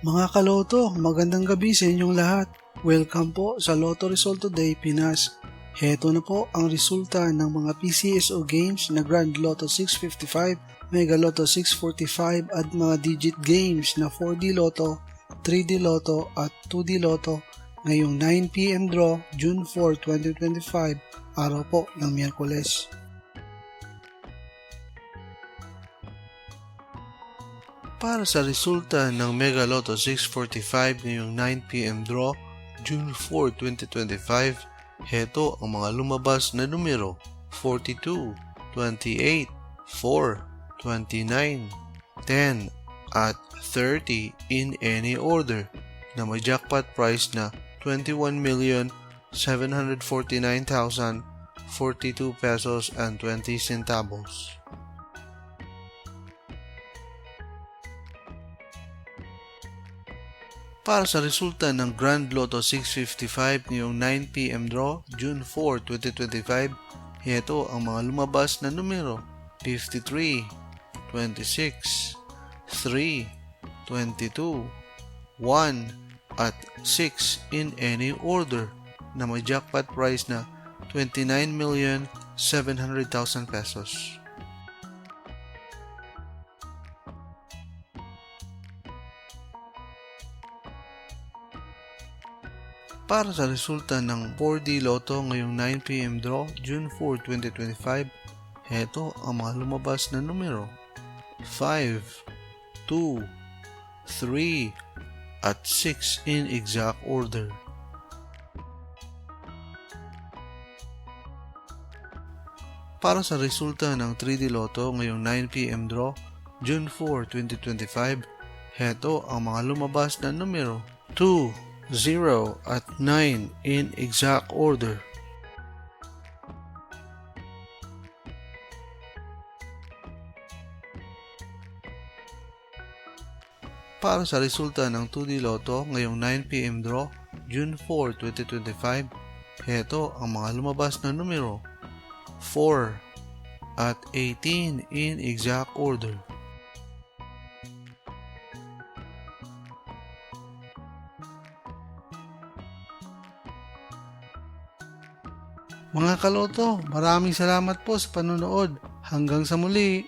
Mga kaloto, magandang gabi sa inyong lahat. Welcome po sa Lotto Result Today Pinas. Heto na po ang resulta ng mga PCSO games na Grand Lotto 655, Mega Lotto 645 at mga digit games na 4D Lotto, 3D Lotto at 2D Lotto ngayong 9pm draw June 4, 2025, araw po ng Miyerkules. Para sa resulta ng Mega Lotto 645 ngayong 9pm draw, June 4, 2025, heto ang mga lumabas na numero 42, 28, 4, 29, 10, at 30 in any order na may jackpot price na 21,749,042 pesos and 20 centavos. Para sa resulta ng Grand Lotto 655 ngayong 9pm draw, June 4, 2025, ito ang mga lumabas na numero 53, 26, 3, 22, 1, at 6 in any order na may jackpot price na 29,700,000 pesos. Para sa resulta ng 4D Lotto ngayong 9pm draw, June 4, 2025, heto ang mga lumabas na numero 5, 2, 3, at 6 in exact order. Para sa resulta ng 3D Lotto ngayong 9pm draw, June 4, 2025, heto ang mga lumabas na numero 2, 0 at 9 in exact order. Para sa resulta ng 2D Lotto ngayong 9pm draw, June 4, 2025, heto ang mga lumabas na numero 4 at 18 in exact order. Mga kaloto, maraming salamat po sa panonood. Hanggang sa muli!